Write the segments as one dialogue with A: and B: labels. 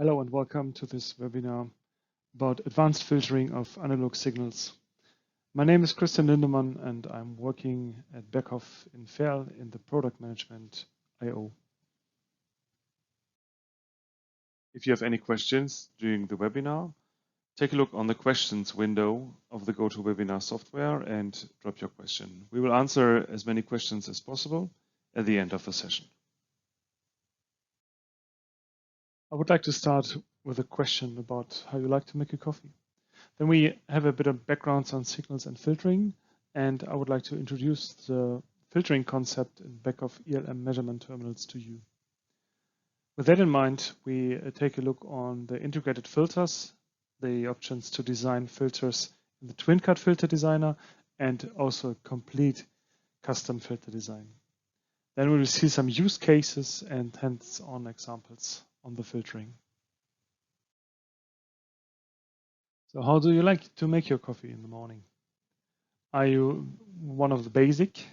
A: Hello and welcome to this webinar about advanced filtering of analog signals. My name is Christian Lindemann and I'm working at Beckhoff in FIR in the product management IO. If you have any questions during the webinar, take a look on the questions window of the GoToWebinar software and drop your question. We will answer as many questions as possible at the end of the session. I would like to start with a question about how you like to make a coffee. Then we have a bit of backgrounds on signals and filtering, and I would like to introduce the filtering concept in Beckhoff ELM measurement terminals to you. With that in mind, we take a look on the integrated filters, the options to design filters in the TwinCAT Filter Designer, and also complete custom filter design. Then we will see some use cases and hands-on examples on the filtering. So how do you like to make your coffee in the morning? Are you one of the basic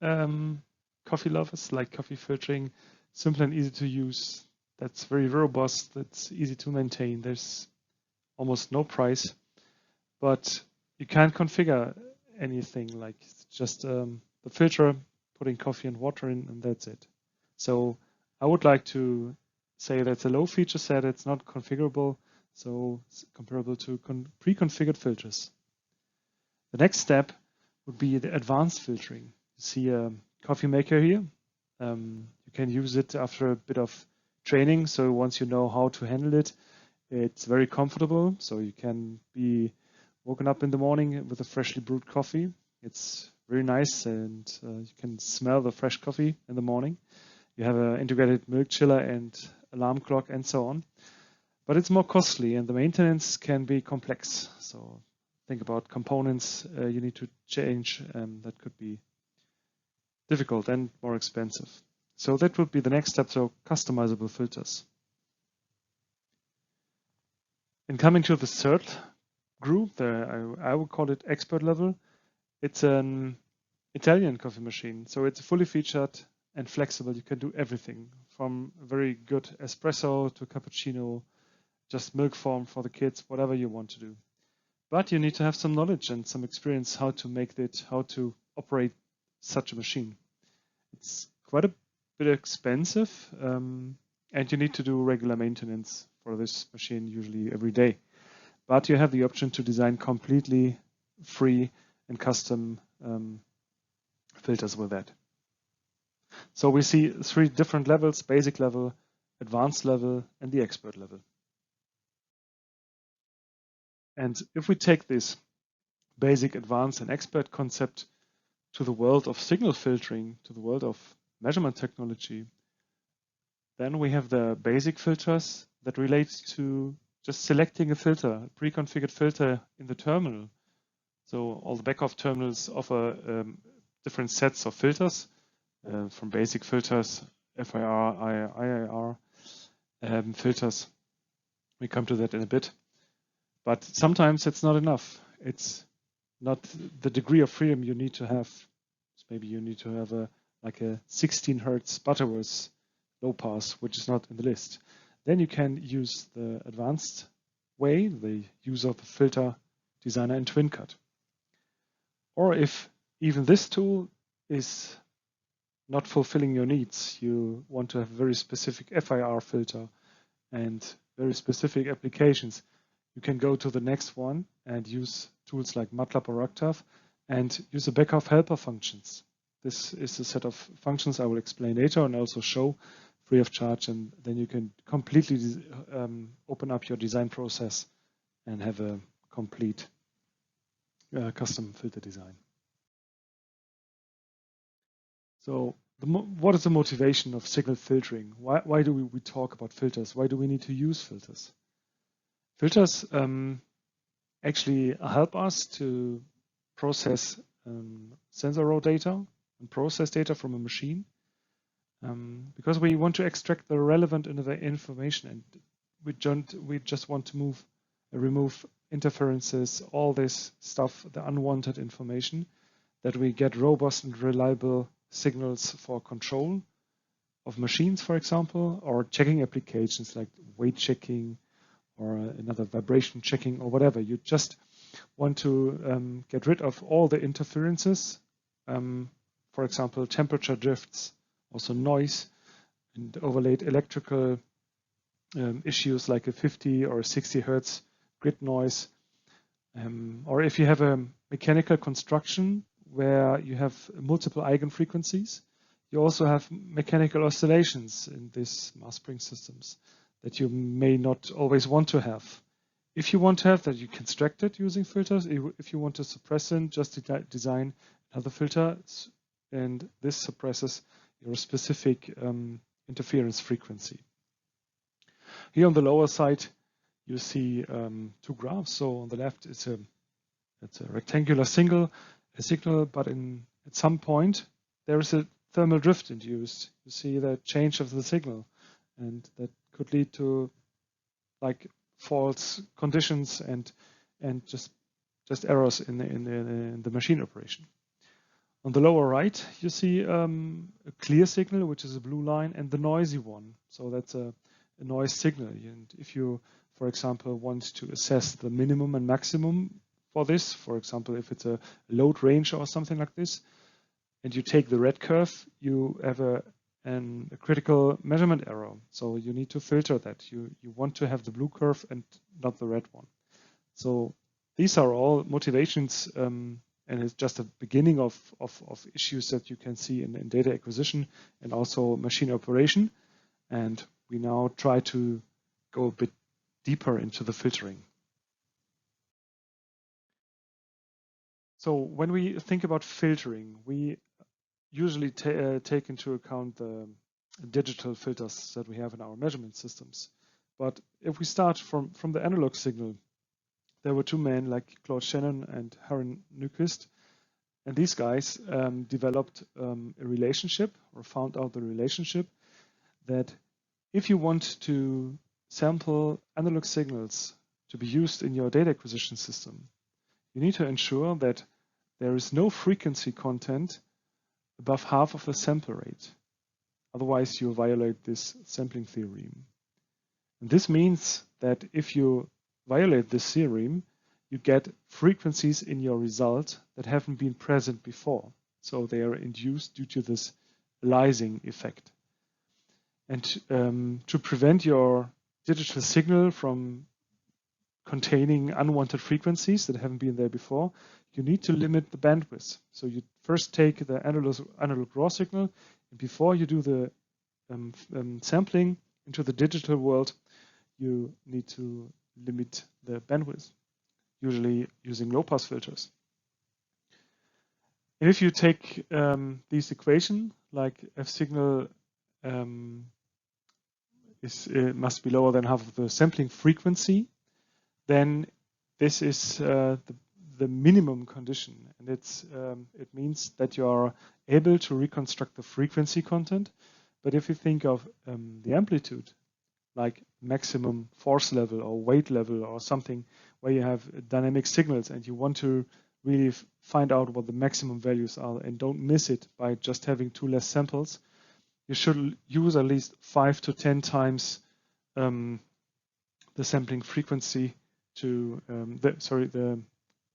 A: coffee lovers, like coffee filtering, simple and easy to use, that's very robust, that's easy to maintain, there's almost no price, but you can't configure anything, like just the filter, putting coffee and water in, and that's it. So I would like to say that's a low feature set, it's not configurable, so it's comparable to pre-configured filters. The next step would be the advanced filtering. You see a coffee maker here. You can use it after a bit of training, so once you know how to handle it, it's very comfortable, so you can be woken up in the morning with a freshly brewed coffee. It's very nice, and you can smell the fresh coffee in the morning. You have an integrated milk chiller and alarm clock and so on. But it's more costly and the maintenance can be complex. So think about components you need to change, that could be difficult and more expensive. So that would be the next step, so customizable filters. And coming to the third group, I would call it expert level. It's an Italian coffee machine. So it's fully featured and flexible. You can do everything from very good espresso to cappuccino, just milk form for the kids, whatever you want to do. But you need to have some knowledge and some experience how to make it, how to operate such a machine. It's quite a bit expensive, and you need to do regular maintenance for this machine, usually every day. But you have the option to design completely free and custom filters with that. So we see three different levels: basic level, advanced level, and the expert level. And if we take this basic, advanced, and expert concept to the world of signal filtering, to the world of measurement technology, then we have the basic filters that relate to just selecting a filter, a pre-configured filter in the terminal. So all the Beckhoff terminals offer different sets of filters, from basic filters, FIR, IIR filters. We come to that in a bit. But sometimes it's not enough. It's not the degree of freedom you need to have. So maybe you need to have like a 16 Hertz Butterworth low pass, which is not in the list. Then you can use the advanced way, the use of the filter designer in TwinCAT. Or if even this tool is not fulfilling your needs, you want to have a very specific FIR filter and very specific applications, you can go to the next one and use tools like MATLAB or Octave and use the Beckhoff helper functions. This is a set of functions I will explain later and also show free of charge, and then you can completely open up your design process and have a complete custom filter design. So what is the motivation of signal filtering? Why do we talk about filters? Why do we need to use filters? Filters actually help us to process sensor raw data and process data from a machine, because we want to extract the relevant information, and we just want to remove interferences, all this stuff, the unwanted information, that we get robust and reliable signals for control of machines, for example, or checking applications like weight checking or another vibration checking or whatever. You just want to get rid of all the interferences, for example, temperature drifts, also noise, and overlaid electrical issues like a 50 or 60 hertz grid noise. Or if you have a mechanical construction where you have multiple eigenfrequencies, you also have mechanical oscillations in these mass spring systems that you may not always want to have. If you want to have that, you can extract it using filters. If you want to suppress it, just design another filter, and this suppresses your specific interference frequency. Here on the lower side, you see two graphs. So on the left, it's a rectangular signal, but at some point there is a thermal drift induced. You see the change of the signal, and that could lead to like false conditions and just errors in the machine operation. On the lower right, you see a clear signal, which is a blue line, and the noisy one. So that's a noise signal. And if you, for example, want to assess the minimum and maximum for this, for example, if it's a load range or something like this, and you take the red curve, you have a critical measurement error. So you need to filter that. You want to have the blue curve and not the red one. So these are all motivations, and it's just a beginning of issues that you can see in data acquisition and also machine operation. And we now try to go a bit deeper into the filtering. So when we think about filtering, we usually take into account the digital filters that we have in our measurement systems. But if we start from the analog signal, there were two men like Claude Shannon and Harren Nyquist, and these guys developed a relationship, or found out the relationship, that if you want to sample analog signals to be used in your data acquisition system, you need to ensure that there is no frequency content above half of the sample rate. Otherwise, you violate this sampling theorem. And this means that if you violate this theorem, you get frequencies in your result that haven't been present before. So they are induced due to this aliasing effect. And to prevent your digital signal from containing unwanted frequencies that haven't been there before, you need to limit the bandwidth. So you first take the analog raw signal, and before you do the sampling into the digital world, you need to limit the bandwidth, usually using low-pass filters. And if you take this equation, like f signal must be lower than half of the sampling frequency, then this is the minimum condition, and it means that you are able to reconstruct the frequency content. But if you think of the amplitude, like maximum force level or weight level or something where you have dynamic signals and you want to really find out what the maximum values are and don't miss it by just having two less samples, you should use at least 5 to 10 times the sampling frequency to the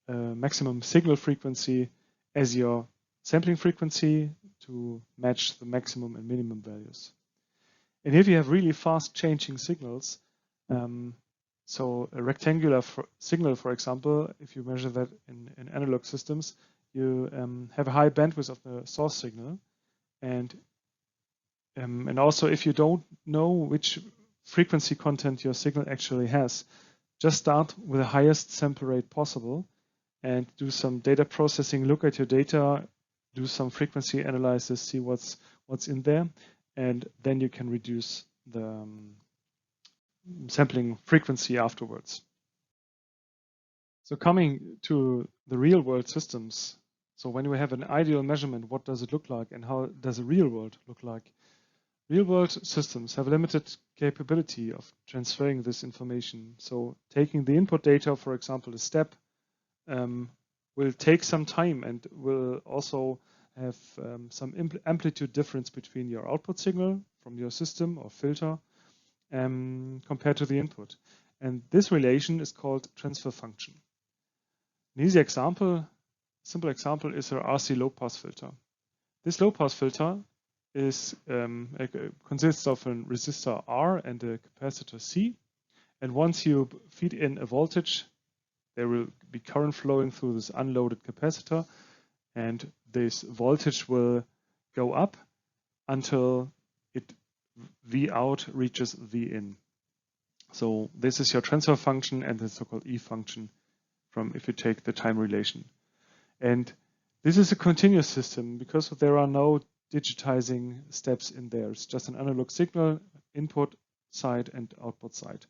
A: maximum signal frequency as your sampling frequency to match the maximum and minimum values. And if you have really fast changing signals, so a rectangular signal, for example, if you measure that in analog systems, you have a high bandwidth of the source signal, and also if you don't know which frequency content your signal actually has, just start with the highest sample rate possible and do some data processing, look at your data, do some frequency analysis, see what's in there, and then you can reduce the sampling frequency afterwards. So coming to the real world systems, so when we have an ideal measurement, what does it look like and how does a real world look like? Real world systems have a limited capability of transferring this information. So taking the input data, for example, a step, will take some time and will also have some amplitude difference between your output signal from your system or filter compared to the input. And this relation is called transfer function. An easy example, simple example is a RC low-pass filter. This low-pass filter is consists of a resistor R and a capacitor C. And once you feed in a voltage, there will be current flowing through this unloaded capacitor, and this voltage will go up until V out reaches V in. So this is your transfer function and the so-called E function from if you take the time relation. And this is a continuous system because there are no digitizing steps in there. It's just an analog signal, input side and output side.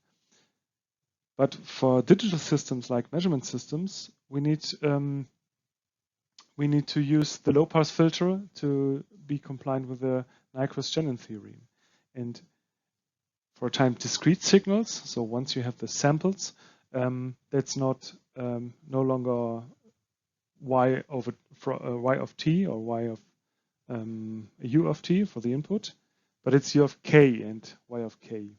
A: But for digital systems like measurement systems, we need to use the low-pass filter to be compliant with the Nyquist-Shannon theorem. And for time discrete signals, so once you have the samples, that's not no longer y of t or y of u of t for the input, but it's u of k and y of k.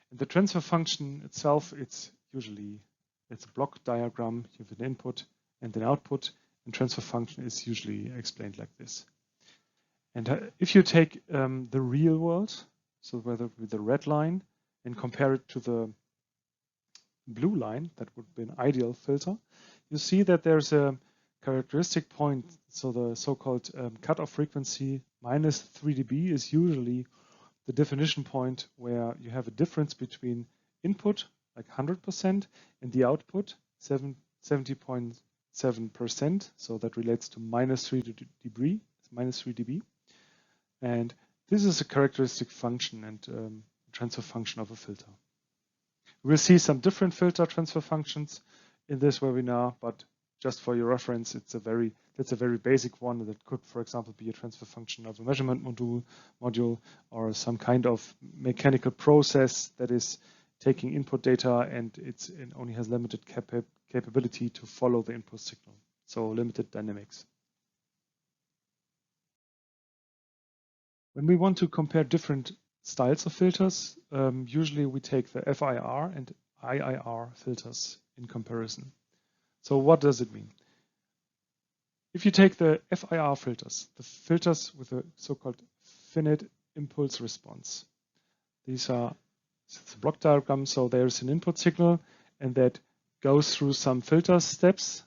A: And the transfer function itself, it's a block diagram. You have an input and an output, and transfer function is usually explained like this. And if you take the real world, so whether with the red line, and compare it to the blue line, that would be an ideal filter, you see that there's a characteristic point. So the so-called cutoff frequency minus 3 dB is usually the definition point where you have a difference between input, like 100%, and the output, 70.7%. So that relates to minus 3 dB. And this is a characteristic function and transfer function of a filter. We'll see some different filter transfer functions in this webinar, but just for your reference, that's a very basic one that could, for example, be a transfer function of a measurement module or some kind of mechanical process that is taking input data and it only has limited capability to follow the input signal, so limited dynamics. When we want to compare different styles of filters, usually we take the FIR and IIR filters in comparison. So what does it mean? If you take the FIR filters, the filters with a so-called finite impulse response, these are it's a block diagram, so there's an input signal and that goes through some filter steps.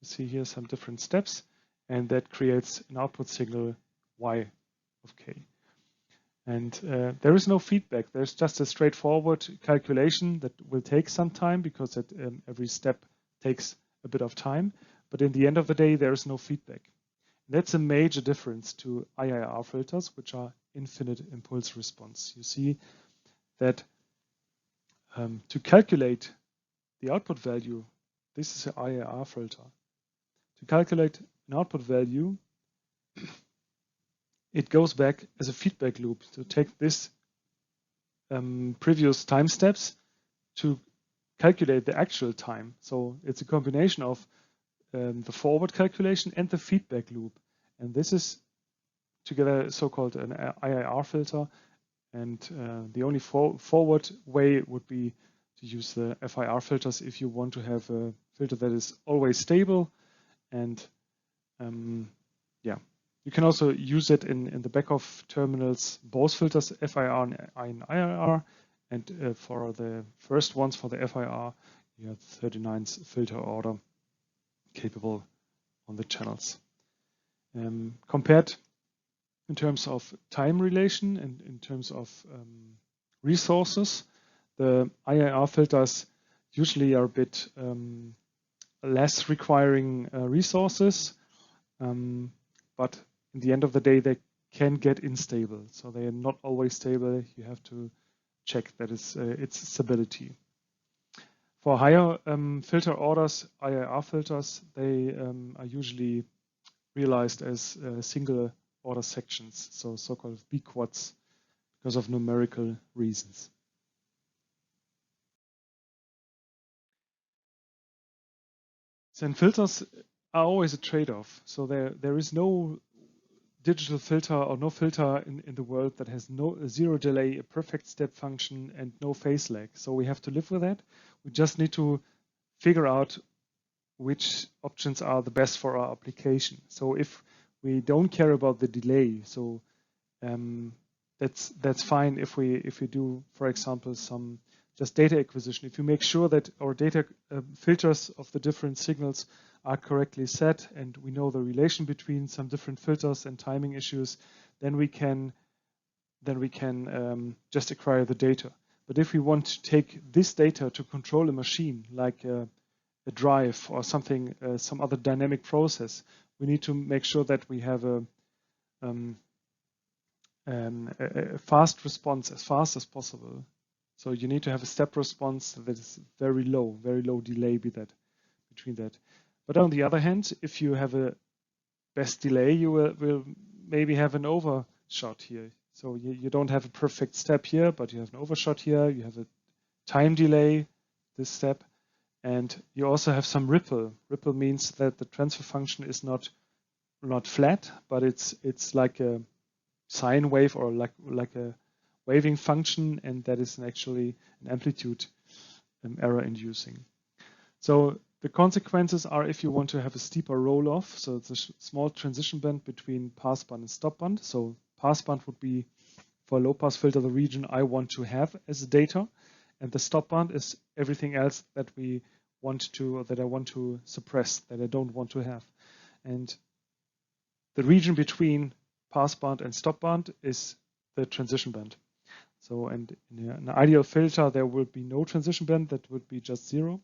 A: You see here some different steps, and that creates an output signal Y of K. And there is no feedback. There's just a straightforward calculation that will take some time because every step takes a bit of time. But in the end of the day, there is no feedback. That's a major difference to IIR filters, which are infinite impulse response. You see that to calculate the output value, this is an IIR filter. To calculate an output value, it goes back as a feedback loop to take this previous time steps to calculate the actual time. So it's a combination of the forward calculation and the feedback loop. And this is together so-called an IIR filter. And the only forward way would be to use the FIR filters if you want to have a filter that is always stable. And yeah, you can also use it in the Beckhoff terminals, both filters, FIR and IIR. And for the first ones, for the FIR, you have 39th filter order capable on the channels. Compared in terms of time relation and in terms of resources, the IIR filters usually are a bit less requiring resources, but in the end of the day, they can get unstable. So they are not always stable. You have to check that its stability. For higher filter orders, IIR filters, they are usually realized as single order sections, so-called B-quads, because of numerical reasons. And filters are always a trade-off. So there is no digital filter or no filter in the world that has zero delay, a perfect step function, and no phase lag. So we have to live with that. We just need to figure out which options are the best for our application. So if we don't care about the delay, so that's fine if we do, for example, some just data acquisition. If you make sure that our data filters of the different signals are correctly set, and we know the relation between some different filters and timing issues, then we can just acquire the data. But if we want to take this data to control a machine, like a drive or something, some other dynamic process, we need to make sure that we have a fast response as fast as possible. So you need to have a step response that is very low delay between that. But on the other hand, if you have a best delay, you will maybe have an overshot here. So you don't have a perfect step here, but you have an overshot here. You have a time delay, this step, and you also have some ripple. Ripple means that the transfer function is not flat, but it's like a sine wave or like a waving function, and that is actually an amplitude error inducing. So the consequences are, if you want to have a steeper roll off, so it's a small transition band between passband and stop band. So passband would be, for a low pass filter, the region I want to have as data, and the stop band is everything else that we want to, or that I want to suppress, that I don't want to have. And the region between passband and stop band is the transition band. So, and in an ideal filter, there will be no transition band, that would be just zero.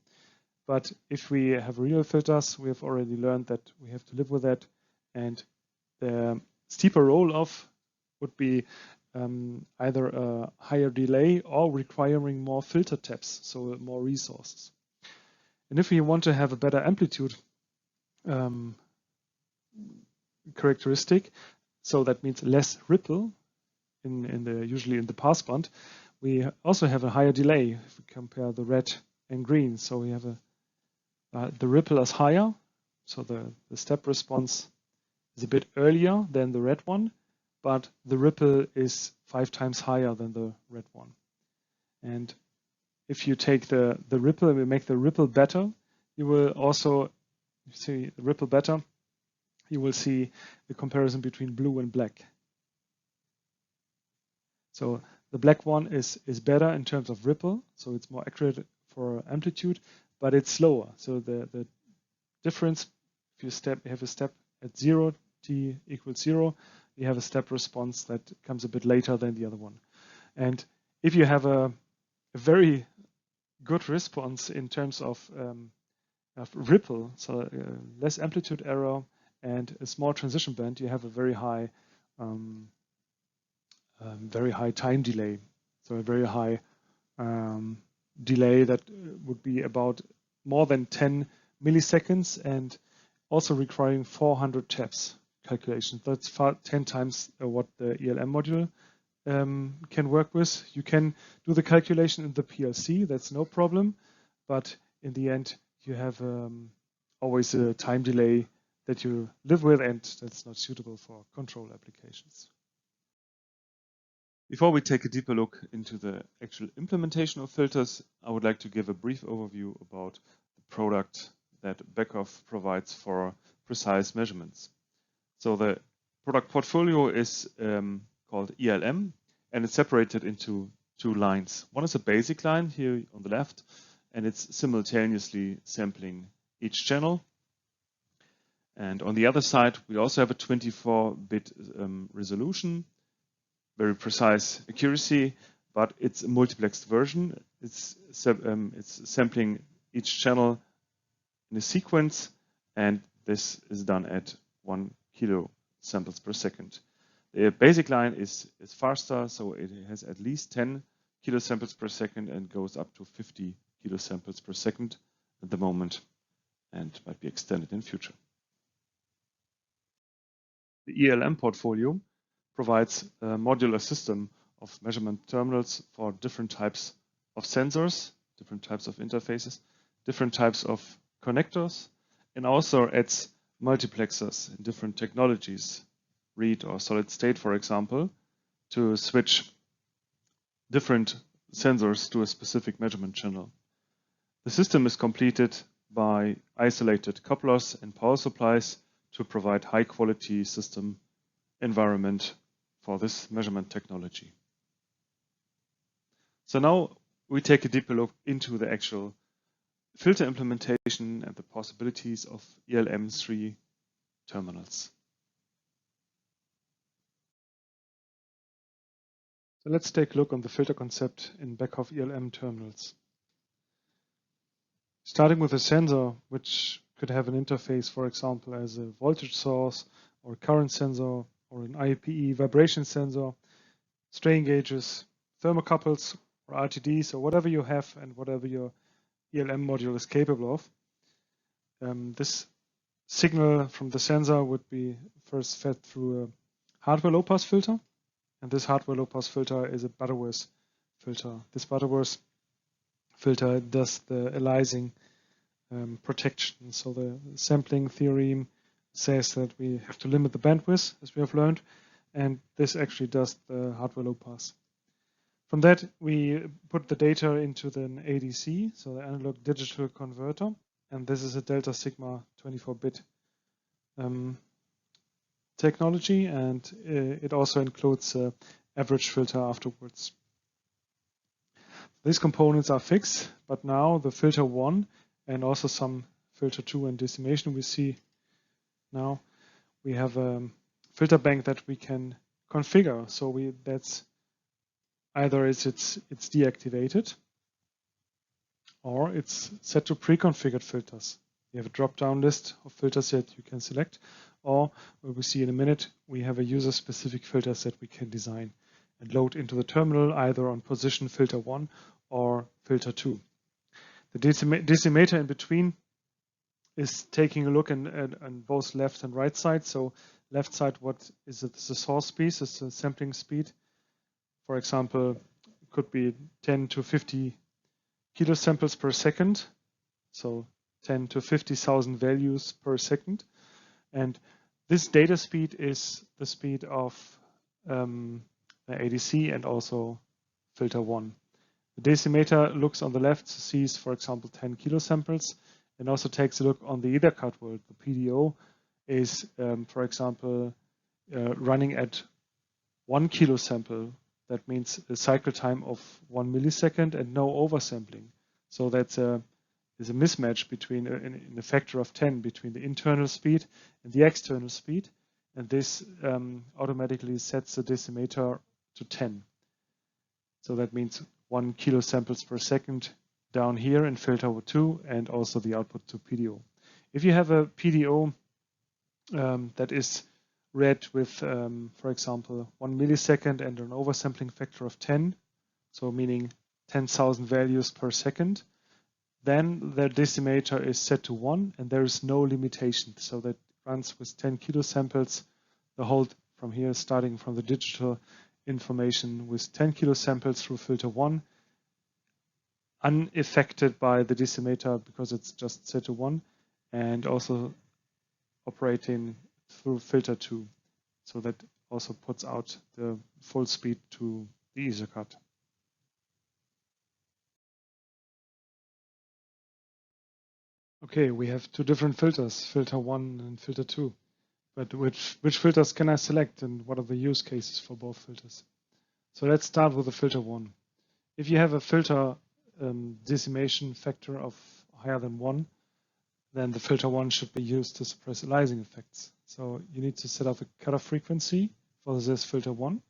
A: But if we have real filters, we have already learned that we have to live with that. And the steeper roll-off would be either a higher delay or requiring more filter taps, so more resources. And if we want to have a better amplitude characteristic, so that means less ripple usually in the passband, we also have a higher delay if we compare the red and green. So we have the ripple is higher, so the step response is a bit earlier than the red one, but the ripple is 5 times higher than the red one. And if you take the ripple and we make the ripple better, you will also see the ripple better. You will see the comparison between blue and black. So the black one is better in terms of ripple, so it's more accurate for amplitude, but it's slower. So the difference, if you have a step at 0, t equals 0, you have a step response that comes a bit later than the other one. And if you have a very good response in terms of ripple, so less amplitude error and a small transition band, you have a very high time delay. So a very high delay that would be about more than 10 milliseconds and also requiring 400 taps calculations. That's 10 times what the ELM module can work with. You can do the calculation in the PLC, that's no problem, but in the end you have always a time delay that you live with, and that's not suitable for control applications. Before we take a deeper look into the actual implementation of filters, I would like to give a brief overview about the product that Beckhoff provides for precise measurements. So the product portfolio is called ELM, and it's separated into 2 lines. One is a basic line here on the left, and it's simultaneously sampling each channel. And on the other side, we also have a 24-bit resolution, very precise accuracy, but it's a multiplexed version. It's sampling each channel in a sequence, and this is done at 1 kilo samples per second. The basic line is faster, so it has at least 10 kilo samples per second and goes up to 50 kilo samples per second at the moment, and might be extended in future. The ELM portfolio provides a modular system of measurement terminals for different types of sensors, different types of interfaces, different types of connectors, and also adds multiplexers in different technologies read or solid state, for example, to switch different sensors to a specific measurement channel. The system is completed by isolated couplers and power supplies to provide high quality system environment for this measurement technology. So now we take a deeper look into the actual filter implementation and the possibilities of ELM3 terminals. So let's take a look on the filter concept in Beckhoff ELM terminals. Starting with a sensor, which could have an interface, for example, as a voltage source or a current sensor or an IPE vibration sensor, strain gauges, thermocouples or RTDs or whatever you have and whatever your ELM module is capable of. This signal from the sensor would be first fed through a hardware low-pass filter, and this hardware low-pass filter is a Butterworth filter. This Butterworth filter does the aliasing protection. So the sampling theorem says that we have to limit the bandwidth, as we have learned, and this actually does the hardware low-pass. From that, we put the data into the ADC, so the analog digital converter, and this is a delta sigma 24-bit technology, and it also includes an average filter afterwards. These components are fixed, but now the filter 1 and also some filter 2 and decimation we see now, we have a filter bank that we can configure. So that's either it's deactivated or it's set to pre-configured filters. We have a drop-down list of filters that you can select, or what we see in a minute, we have a user-specific filter set we can design and load into the terminal either on position filter 1 or filter 2. The decimator in between is taking a look on both left and right side. So left side, what is it? The source speed, it's the sampling speed. For example, it could be 10 to 50 kilosamples per second. So 10 to 50,000 values per second. And this data speed is the speed of the ADC and also filter 1. The decimator looks on the left, sees, for example, 10 kilosamples, and also takes a look on the EtherCAT world. The PDO is, for example, running at 1 kilosample. That means a cycle time of 1 millisecond and no oversampling. So that's is a mismatch between in a factor of 10 between the internal speed and the external speed, and this automatically sets the decimator to 10. So that means 1 kilosamples per second down here in filter 2 and also the output to PDO. If you have a PDO that is read with, for example, 1 millisecond and an oversampling factor of 10, so meaning 10,000 values per second, then the decimator is set to 1 and there is no limitation. So that runs with 10 kilosamples, the whole from here starting from the digital information with 10 kilosamples through filter 1, unaffected by the decimator because it's just set to 1, and also operating through filter 2. So that also puts out the full speed to the EtherCAT. Okay, we have two different filters, filter 1 and filter 2. But which filters can I select and what are the use cases for both filters? So let's start with the filter 1. If you have a filter decimation factor of higher than 1, then the filter 1 should be used to suppress aliasing effects. So you need to set up a cutoff frequency for this filter 1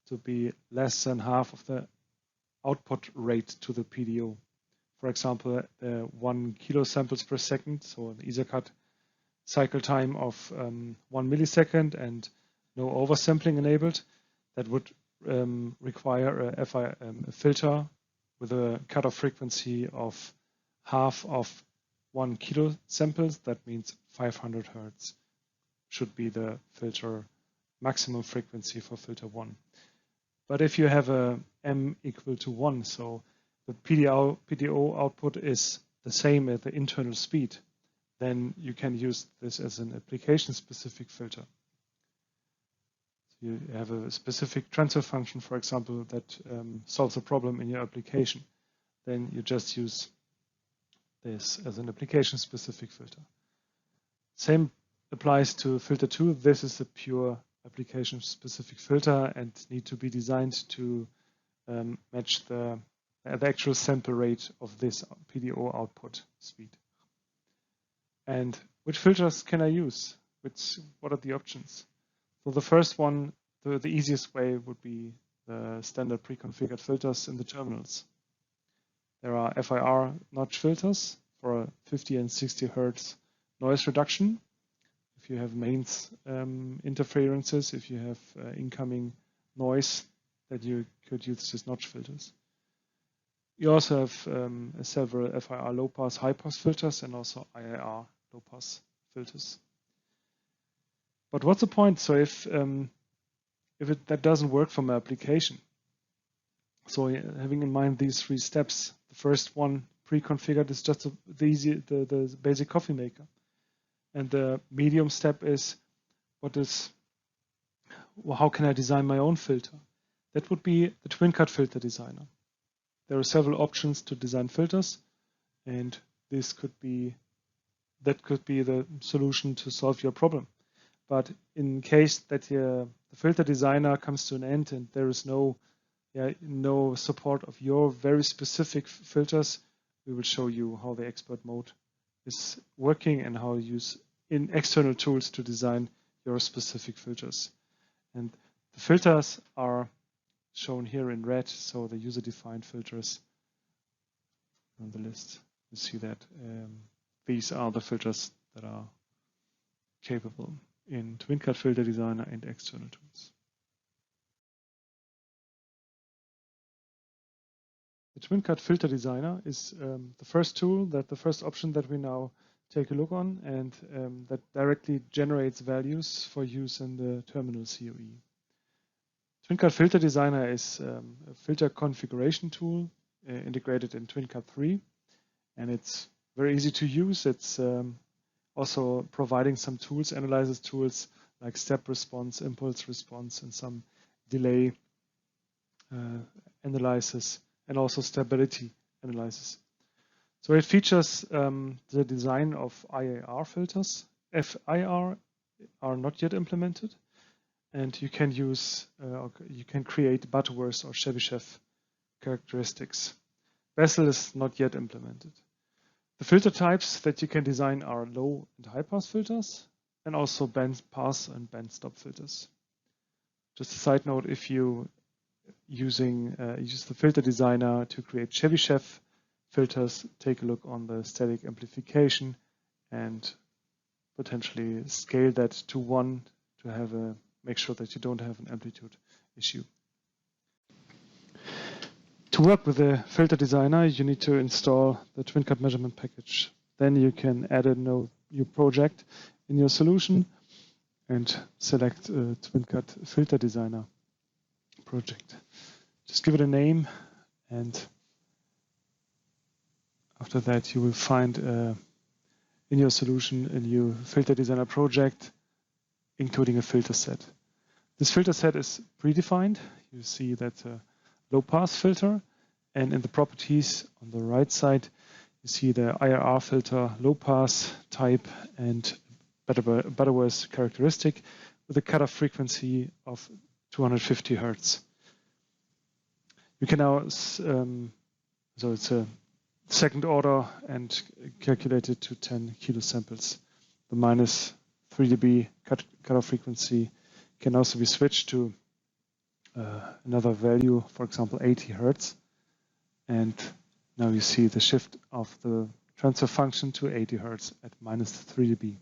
A: to be less than half of the output rate to the PDO. For example, 1 kilosamples per second, so an EtherCAT cycle time of 1 millisecond and no oversampling enabled, that would require a filter with a cutoff frequency of half of 1 kilosamples. That means 500 Hertz should be the filter maximum frequency for filter 1. But if you have a m equal to 1, so the PDO output is the same as the internal speed, then you can use this as an application-specific filter. you have a specific transfer function, for example, that solves a problem in your application, then you just use this as an application-specific filter. Same applies to filter 2. This is a pure application-specific filter and need to be designed to match the actual sample rate of this PDO output speed. And which filters can I use? What are the options? So the first one, the easiest way would be the standard pre-configured filters in the terminals. There are FIR notch filters for 50 and 60 Hertz noise reduction. If you have mains interferences, if you have incoming noise, that you could use these notch filters. You also have several FIR low-pass, high-pass filters and also IIR low-pass filters. But what's the point? So if that doesn't work for my application, so having in mind these 3 steps, the first one pre-configured is just the basic coffee maker, and the medium step is how can I design my own filter? That would be the TwinCAT Filter Designer. There are several options to design filters, and that could be the solution to solve your problem. But in case that the filter designer comes to an end and there is no support of your very specific filters, we will show you how the expert mode is working and how to use external tools to design your specific filters. And the filters are shown here in red, so the user-defined filters on the list. You see that these are the filters that are capable in TwinCAT Filter Designer and external tools. The TwinCAT Filter Designer is the first option that we now take a look on, and that directly generates values for use in the terminal COE. TwinCAT Filter Designer is a filter configuration tool integrated in TwinCAT 3, and it's very easy to use. It's also providing some tools, analysis tools like step response, impulse response, and some delay analysis, and also stability analysis. So it features the design of IIR filters. FIR are not yet implemented, and you can create Butterworth or Chebyshev characteristics. Bessel is not yet implemented. The filter types that you can design are low and high pass filters, and also band pass and band stop filters. Just a side note, if you use the filter designer to create Chebyshev filters, take a look on the static amplification and potentially scale that to 1 to make sure that you don't have an amplitude issue. To work with the filter designer, you need to install the TwinCAT measurement package. Then you can add a new project in your solution and select a TwinCAT Filter Designer project. Just give it a name, and after that you will find in your solution a new filter designer project, including a filter set. This filter set is predefined. You see that low pass filter, and in the properties on the right side you see the IIR filter low pass type and Butterworth characteristic with a cutoff frequency of 250 Hertz. You can now, so it's a second order and calculated to 10 kilosamples. The minus 3 dB cutoff frequency can also be switched to another value, for example 80 Hertz. And now you see the shift of the transfer function to 80 Hertz at minus 3 dB.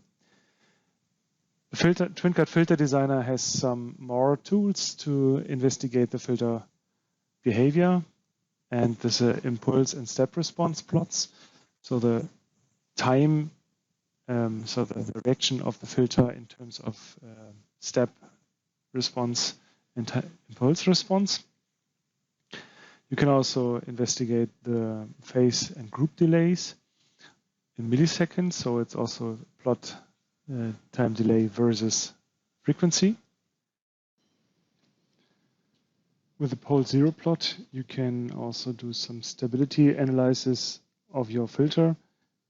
A: The TwinCAT Filter Designer has some more tools to investigate the filter behavior, and there's impulse and step response plots. So the time, so the reaction of the filter in terms of step response and impulse response. You can also investigate the phase and group delays in milliseconds. So it's also plot time delay versus frequency. With the pole zero plot, you can also do some stability analysis of your filter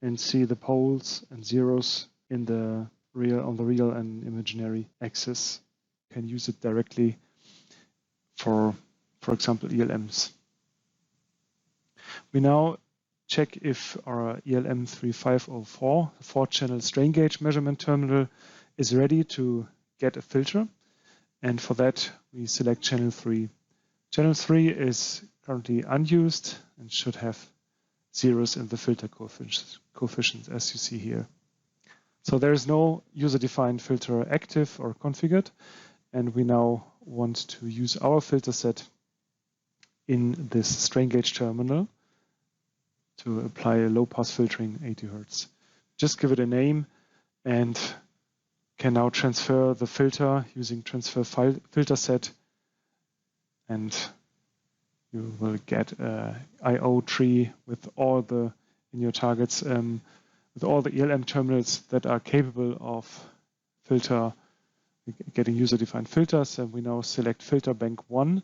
A: and see the poles and zeros in the on the real and imaginary axis. You can use it directly for example, ELMs. We now check if our ELM 3504, the 4-channel strain gauge measurement terminal, is ready to get a filter. And for that, we select channel 3. Channel 3 is currently unused and should have zeros in the filter coefficients, as you see here. So there is no user-defined filter active or configured, and we now want to use our filter set in this strain gauge terminal to apply a low-pass filtering 80 Hz. Just give it a name and can now transfer the filter using transfer filter set, and you will get a I/O tree with all the in your targets with all the ELM terminals that are capable of getting user-defined filters. And we now select filter bank 1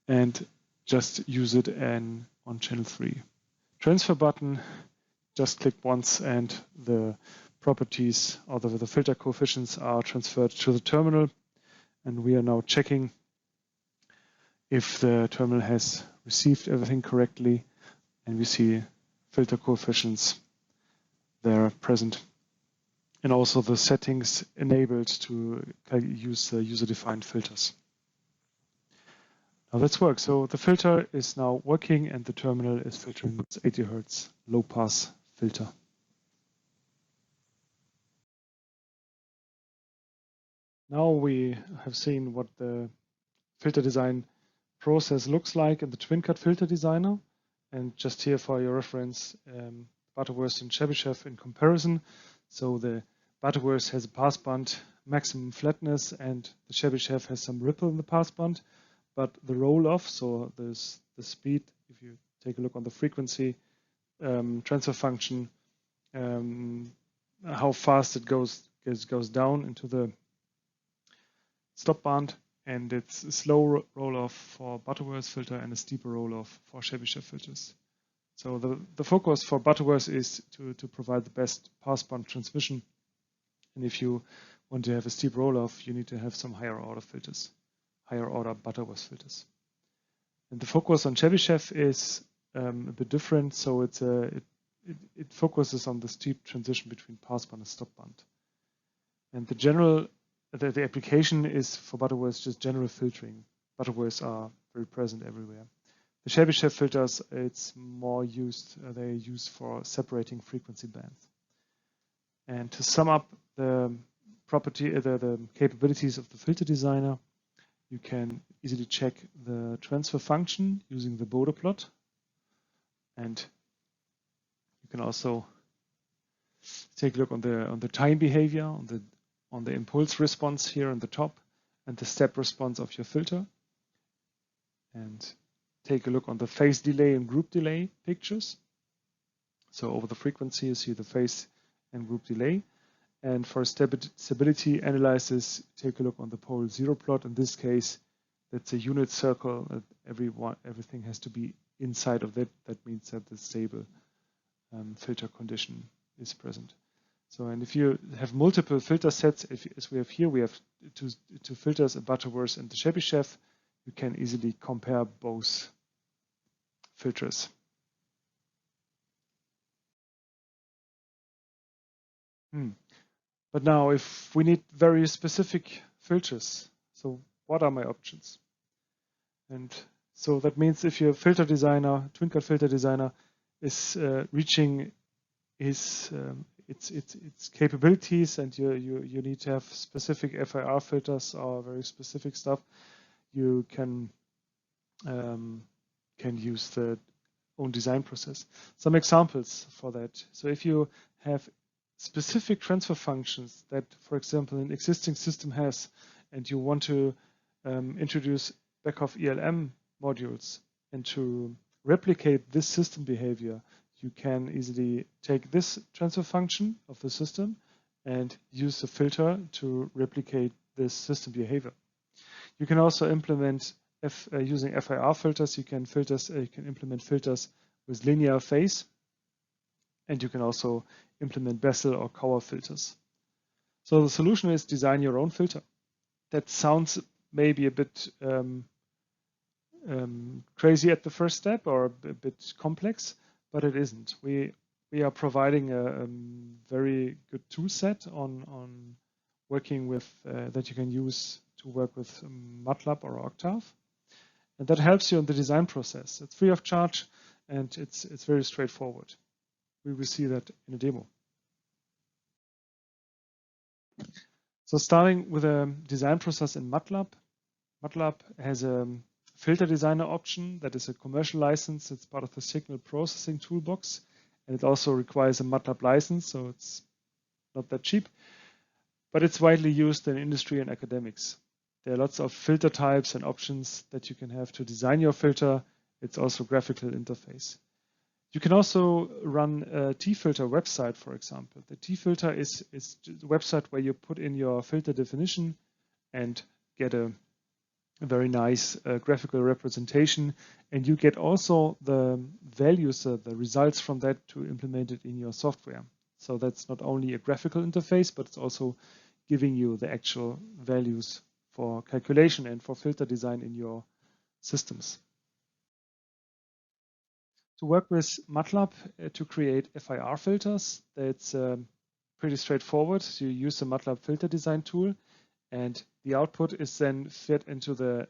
A: and just use it on channel 3. Transfer button, just click once and the properties or the filter coefficients are transferred to the terminal. And we are now checking if the terminal has received everything correctly, and we see filter coefficients there present. And also the settings enabled to use the user-defined filters. Now let's work. So the filter is now working and the terminal is filtering its 80 Hz low-pass filter. Now we have seen what the filter design process looks like in the TwinCAT Filter Designer. And just here for your reference, Butterworth and Chebyshev in comparison. So the Butterworth has a passband maximum flatness and the Chebyshev has some ripple in the passband. But the roll-off, so there's the speed, if you take a look on the frequency transfer function, how fast it goes down into the stop band, and it's a slow roll-off for Butterworth filter and a steeper roll-off for Chebyshev filters. So the focus for Butterworth is to provide the best passband transmission, and if you want to have a steep roll-off, you need to have some higher order filters. Higher order Butterworth filters. And the focus on Chebyshev is a bit different, so it focuses on the steep transition between passband and stopband. And the application is for Butterworth just general filtering. Butterworths are very present everywhere. The Chebyshev filters, it's more used, they're used for separating frequency bands. And to sum up the capabilities of the filter designer, you can easily check the transfer function using the Bode plot, and you can also take a look on the time behavior, on the impulse response here on the top, and the step response of your filter, and take a look on the phase delay and group delay pictures. So over the frequency, you see the phase and group delay. And for stability analysis, take a look on the pole zero plot. In this case, that's a unit circle. Everything has to be inside of that. That means that the stable filter condition is present. So, and if you have multiple filter sets, as we have here, we have two filters, a Butterworth and the Chebyshev. You can easily compare both filters. But now, if we need very specific filters, so what are my options? And so that means if your filter designer, TwinCAT Filter Designer, is reaching its capabilities, and you need to have specific FIR filters or very specific stuff, you can use the own design process. Some examples for that. So if you have specific transfer functions that, for example, an existing system has, and you want to introduce Beckhoff ELM modules and to replicate this system behavior, you can easily take this transfer function of the system and use the filter to replicate this system behavior. You can also implement using FIR filters, you can implement filters with linear phase, and you can also implement Bessel or Kauer filters. So the solution is design your own filter. That sounds maybe a bit crazy at the first step or a bit complex, but it isn't. We are providing a very good tool set on working with that you can use to work with MATLAB or Octave, and that helps you in the design process. It's free of charge and it's very straightforward. We will see that in a demo. So starting with a design process in MATLAB. MATLAB has a filter designer option that is a commercial license. It's part of the signal processing toolbox, and it also requires a MATLAB license, so it's not that cheap, but it's widely used in industry and academics. There are lots of filter types and options that you can have to design your filter. It's also graphical interface. You can also run a T-filter website, for example. The T-filter is a website where you put in your filter definition and get a very nice graphical representation, and you get also the values, the results from that to implement it in your software. So that's not only a graphical interface, but it's also giving you the actual values for calculation and for filter design in your systems. To work with MATLAB to create FIR filters, that's pretty straightforward. So you use the MATLAB filter design tool, and the output is then fed into the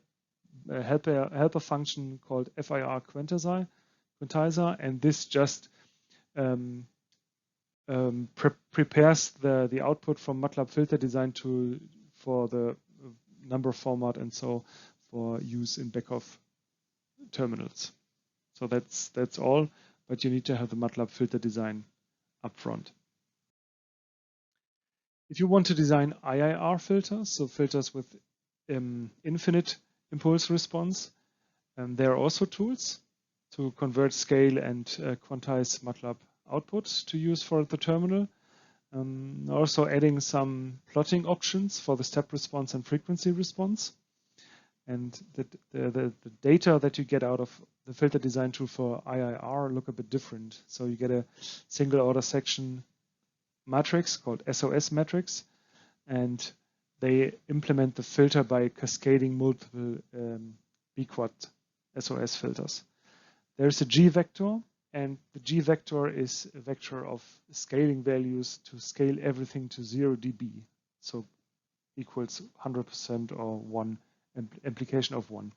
A: helper function called FIR quantizer, and this just prepares the output from MATLAB filter design tool for the number format and so for use in Beckhoff terminals. So that's all, but you need to have the MATLAB filter design up front. If you want to design IIR filters, so filters with infinite impulse response, there are also tools to convert scale and quantize MATLAB output to use for the terminal. Also adding some plotting options for the step response and frequency response. And the data that you get out of the filter design tool for IIR look a bit different. So you get a single order section matrix called SOS matrix, and they implement the filter by cascading multiple B-quad SOS filters. There's a G vector, and the G vector is a vector of scaling values to scale everything to 0 dB, so equals 100% or 1 implication of 1.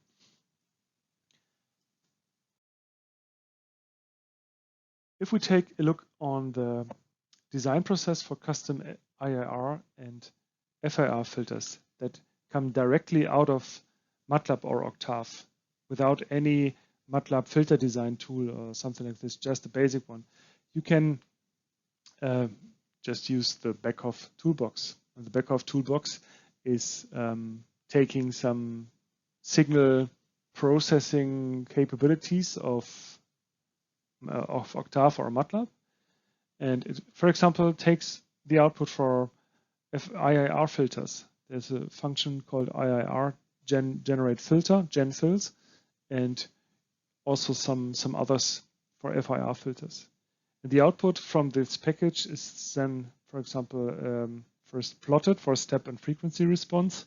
A: If we take a look on the design process for custom IIR and FIR filters that come directly out of MATLAB or Octave without any MATLAB filter design tool or something like this, just a basic one, you can just use the Beckhoff toolbox. And the Beckhoff toolbox is taking some signal processing capabilities of Octave or MATLAB, and it, for example, takes the output for IIR filters. There's a function called IIR generate filter, genfills, and also some others for FIR filters. And the output from this package is then, for example, first plotted for step and frequency response.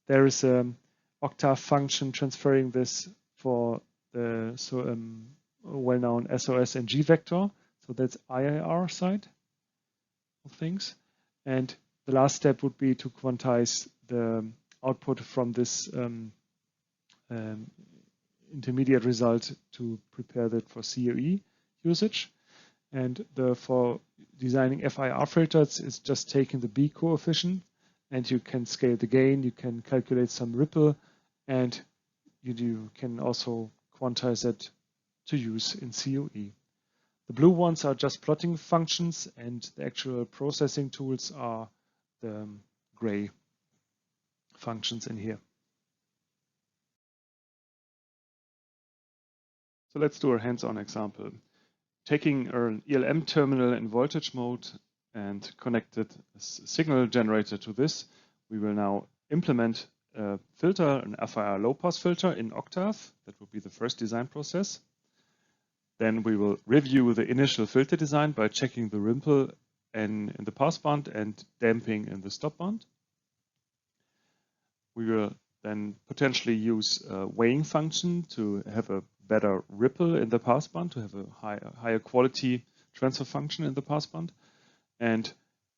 A: There is an Octave function transferring this for the well-known SOS and G vector. So that's IIR side of things. And the last step would be to quantize the output from this intermediate result to prepare that for COE usage. And for designing FIR filters, it's just taking the B coefficient, and you can scale the gain, you can calculate some ripple, and you can also quantize it to use in COE. The blue ones are just plotting functions, and the actual processing tools are the gray functions in here. So let's do a hands-on example. Taking an ELM terminal in voltage mode and connected a signal generator to this, we will now implement filter, an FIR low-pass filter in Octave. That will be the first design process. Then we will review the initial filter design by checking the ripple in the passband and damping in the stopband. We will then potentially use a weighing function to have a better ripple in the passband, to have a higher quality transfer function in the passband. And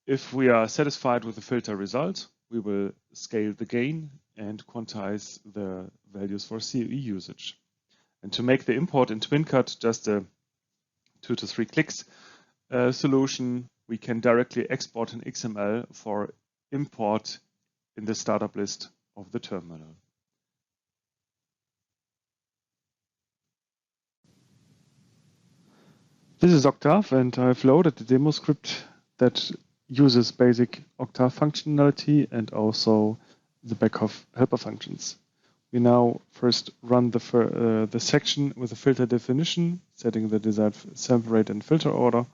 A: if we are satisfied with the filter result, we will scale the gain and quantize the values for COE usage. And to make the import in TwinCAT just a 2 to 3 clicks solution, we can directly export an XML for import in the startup list of the terminal. This is Octave, and I've loaded the demo script that uses basic Octave functionality and also the Beckhoff helper functions. We now first run the section with the filter definition, setting the desired sample rate and filter order.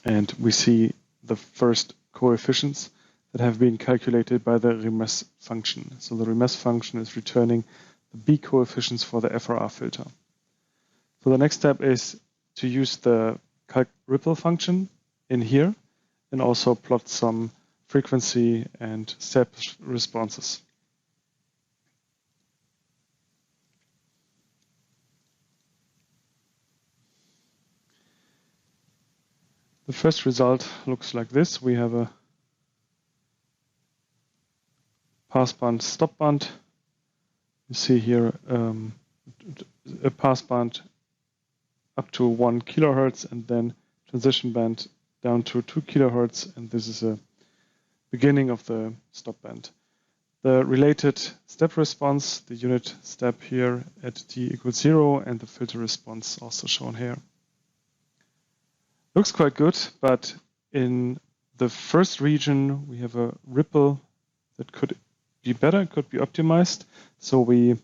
A: And we see the first coefficients that have been calculated by the remes function. So the remes function is returning the B coefficients for the FRR filter. So the next step is to use the calc ripple function in here and also plot some frequency and step responses. The first result looks like this. We have a passband, stopband. You see here a passband up to 1 kilohertz and then transition band down to 2 kilohertz, and this is a beginning of the stop band. The related step response, the unit step here at t equals 0, and the filter response also shown here. Looks quite good, but in the first region we have a ripple that could be better, could be optimized. So we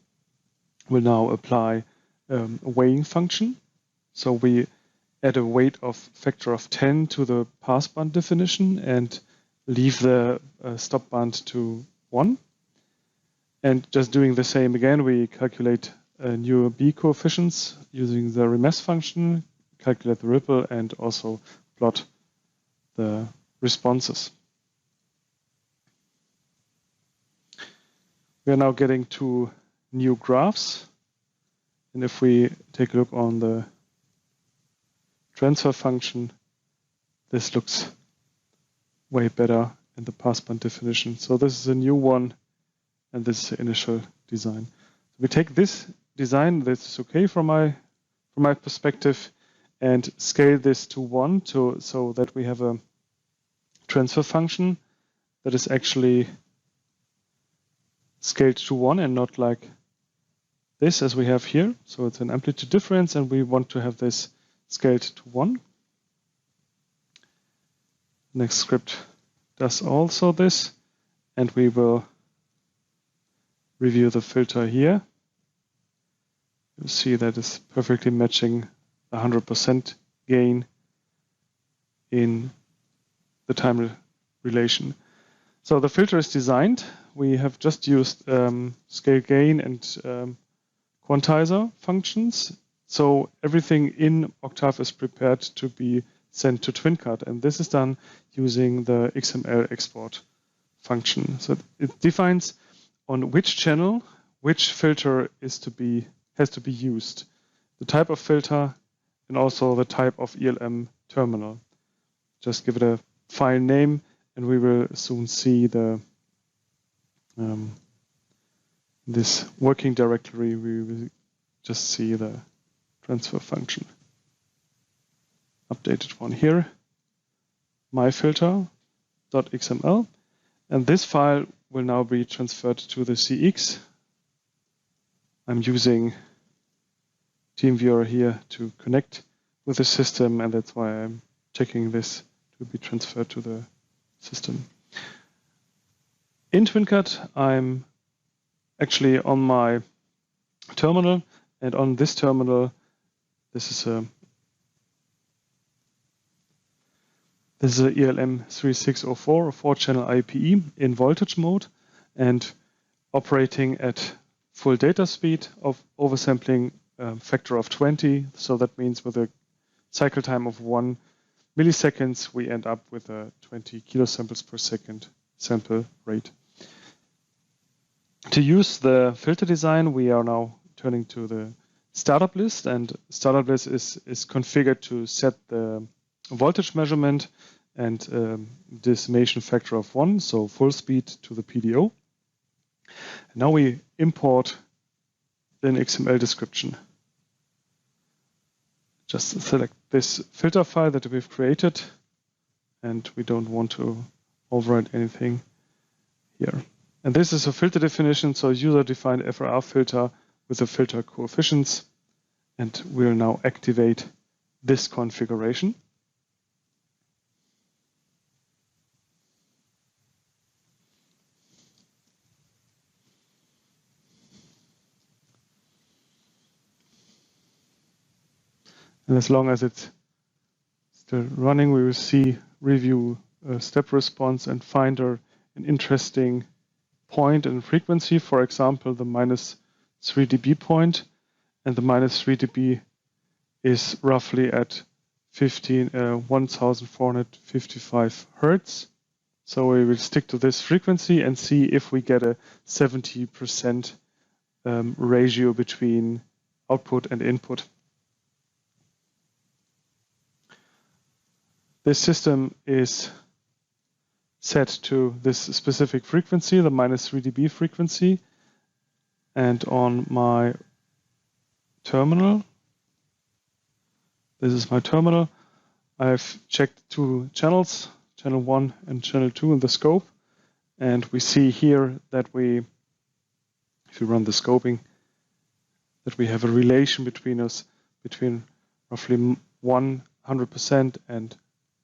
A: will now apply a weighing function. So we add a weight of factor of 10 to the passband definition and leave the stop band to 1. And just doing the same again, we calculate new B coefficients using the remes function, calculate the ripple, and also plot the responses. We are now getting to new graphs. And if we take a look on the transfer function, this looks way better in the passband definition. So this is a new one, and this is the initial design. We take this design, this is okay from my perspective, and scale this to 1 so that we have a transfer function that is actually scaled to 1 and not like this as we have here. So it's an amplitude difference, and we want to have this scaled to 1. Next script does also this, and we will review the filter here. You see that it's perfectly matching 100% gain in the time relation. So the filter is designed. We have just used scale gain and quantizer functions. So everything in Octave is prepared to be sent to TwinCAT, and this is done using the XML export function. So it defines on which channel which filter has to be used, the type of filter, and also the type of ELM terminal. Just give it a file name, and we will soon see the this working directory. We will just see the transfer function. Updated one here, myfilter.xml, and this file will now be transferred to the CX. I'm using TeamViewer here to connect with the system, and that's why I'm checking this to be transferred to the system. In TwinCAT, I'm actually on my terminal, and on this terminal, this is a ELM 3604, a 4-channel IPE in voltage mode, and operating at full data speed of oversampling factor of 20. So that means with a cycle time of 1 milliseconds, we end up with a 20 kilosamples per second sample rate. To use the filter design, we are now turning to the startup list, and startup list is configured to set the voltage measurement and decimation factor of 1, so full speed to the PDO. And now we import an XML description. Just select this filter file that we've created, and we don't want to overwrite anything here. And this is a filter definition, so user-defined FIR filter with the filter coefficients. And we'll now activate this configuration. And as long as it's still running, we will see review step response and find an interesting point and frequency, for example, the -3 dB point, and the -3 dB is roughly at 1455 Hertz. So we will stick to this frequency and see if we get a 70% ratio between output and input. This system is set to this specific frequency, the -3 dB frequency. And on my terminal, this is my terminal, I've checked two channels, channel 1 and channel 2 in the scope. And we see here that if we run the scoping, that we have a relation between roughly 100% and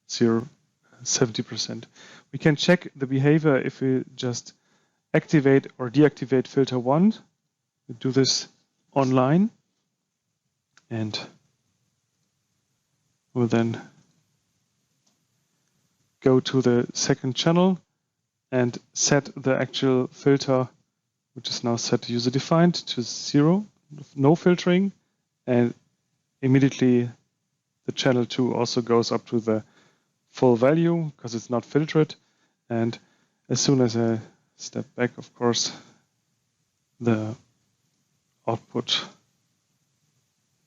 A: 70%. We can check the behavior if we just activate or deactivate filter 1. We do this online, and we'll then go to the second channel and set the actual filter, which is now set to user defined, to 0, no filtering, and immediately the channel 2 also goes up to the full value because it's not filtered. And as soon as I step back, of course, the output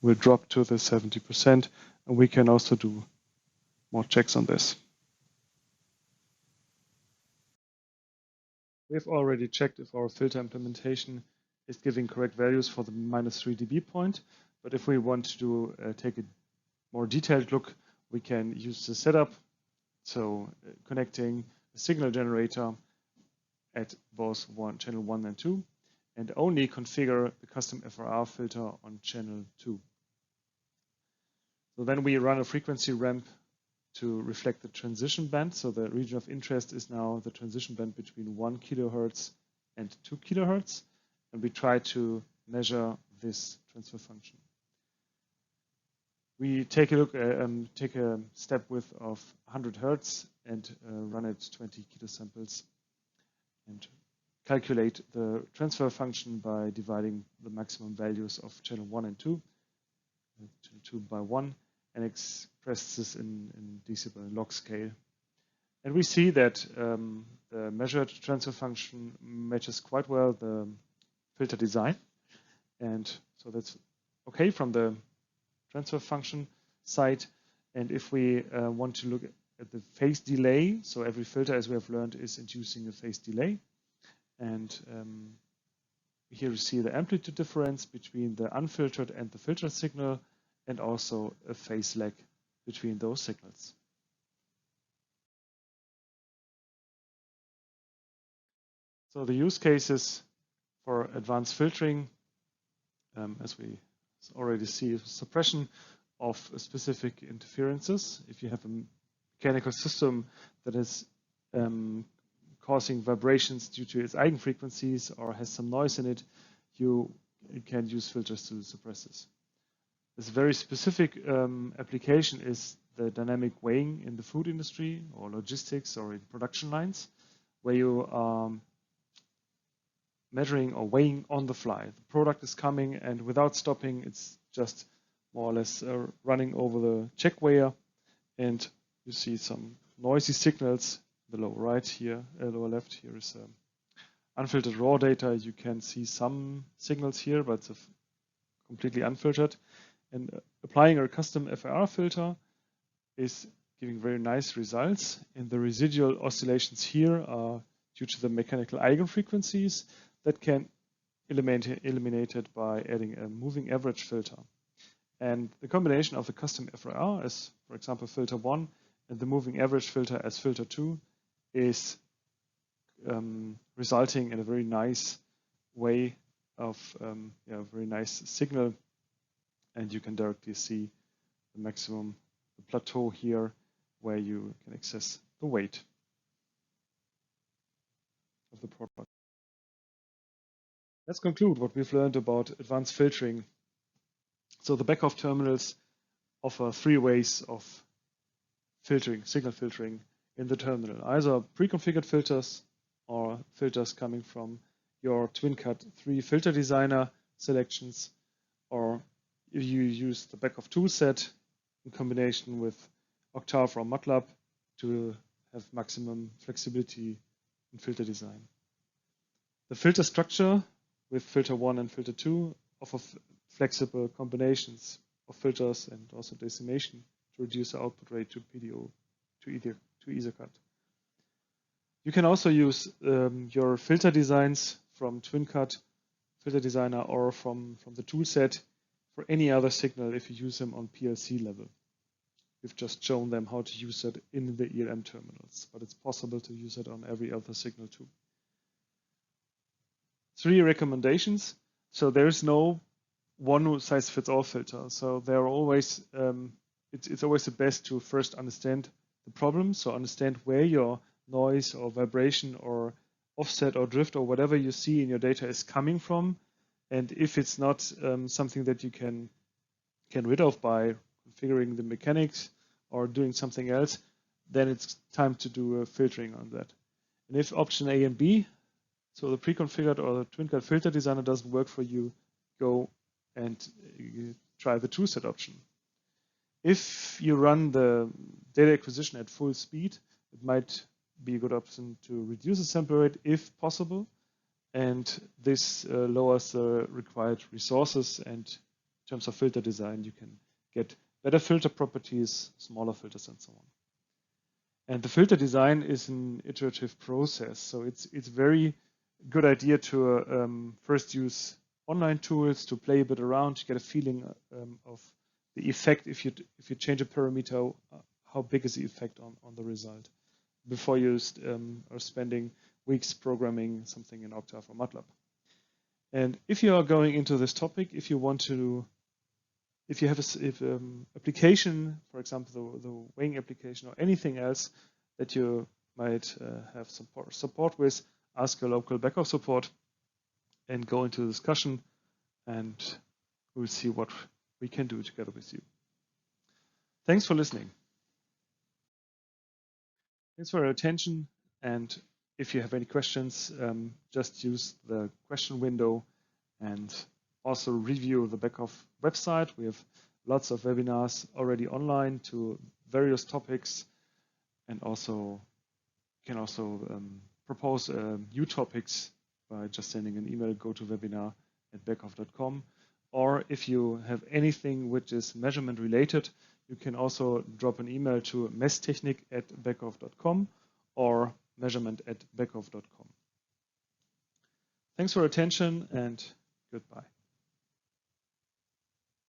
A: will drop to the 70%, and we can also do more checks on this. We've already checked if our filter implementation is giving correct values for the -3 dB point, but if we want to take a more detailed look, we can use the setup. So connecting the signal generator at both channel 1 and 2, and only configure the custom FIR filter on channel 2. So then we run a frequency ramp to reflect the transition band. So the region of interest is now the transition band between 1 kilohertz and 2 kilohertz, and we try to measure this transfer function. We take a look, take a step width of 100 Hertz and run it 20 kilosamples, and calculate the transfer function by dividing the maximum values of channel 1 and 2, channel 2 by 1, and express this in decibel log scale. And we see that the measured transfer function matches quite well the filter design, and so that's okay from the transfer function side. And if we want to look at the phase delay, so every filter, as we have learned, is inducing a phase delay. And here you see the amplitude difference between the unfiltered and the filtered signal, and also a phase lag between those signals. So the use cases for advanced filtering, as we already see, suppression of specific interferences. If you have a mechanical system that is causing vibrations due to its eigenfrequencies or has some noise in it, you can use filters to suppress this. This very specific application is the dynamic weighing in the food industry or logistics or in production lines, where you are measuring or weighing on the fly. The product is coming, and without stopping, it's just more or less running over the check weigher, and you see some noisy signals. The lower right here, lower left here is unfiltered raw data. You can see some signals here, but it's completely unfiltered. And applying a custom FIR filter is giving very nice results. And the residual oscillations here are due to the mechanical eigenfrequencies that can eliminated by adding a moving average filter. And the combination of the custom FIR as, for example, filter 1 and the moving average filter as filter 2 is resulting in a very nice way of very nice signal, and you can directly see the maximum, the plateau here, where you can access the weight of the product. Let's conclude what we've learned about advanced filtering. So the Beckhoff terminals offer 3 ways of filtering, signal filtering in the terminal, either pre-configured filters or filters coming from your TwinCAT 3 Filter Designer selections, or if you use the Beckhoff toolset in combination with Octave or MATLAB to have maximum flexibility in filter design. The filter structure with filter 1 and filter 2 offer flexible combinations of filters and also decimation to reduce the output rate to PDO to EtherCAT. You can also use your filter designs from TwinCAT Filter Designer or from the toolset for any other signal if you use them on PLC level. We've just shown them how to use it in the ELM terminals, but it's possible to use it on every other signal too. 3 recommendations. So there is no one-size-fits-all filter. So there are always it's always the best to first understand the problem. So understand where your noise or vibration or offset or drift or whatever you see in your data is coming from, and if it's not something that you can rid of by configuring the mechanics or doing something else, then it's time to do a filtering on that. And if option A and B, so the pre-configured or the TwinCAT Filter Designer doesn't work for you, go and you try the toolset option. If you run the data acquisition at full speed, it might be a good option to reduce the sample rate if possible, and this lowers the required resources, and in terms of filter design you can get better filter properties, smaller filters, and so on. And the filter design is an iterative process, so it's very good idea to first use online tools to play a bit around, to get a feeling of the effect. If you change a parameter, how big is the effect on the result, before you are spending weeks programming something in Octave or MATLAB. And if you are going into this topic, if you have an application, for example, the weighing application or anything else that you might have support with, ask your local Beckhoff support and go into the discussion, and we'll see what we can do together with you. Thanks for listening. Thanks for your attention, and if you have any questions, just use the question window and also review the Beckhoff website. We have lots of webinars already online to various topics, and also you can also propose new topics by just sending an email, go to webinar@beckhoff.com. Or if you have anything which is measurement related, you can also drop an email to messtechnik@beckhoff.com or measurement@beckhoff.com. Thanks for your attention and goodbye.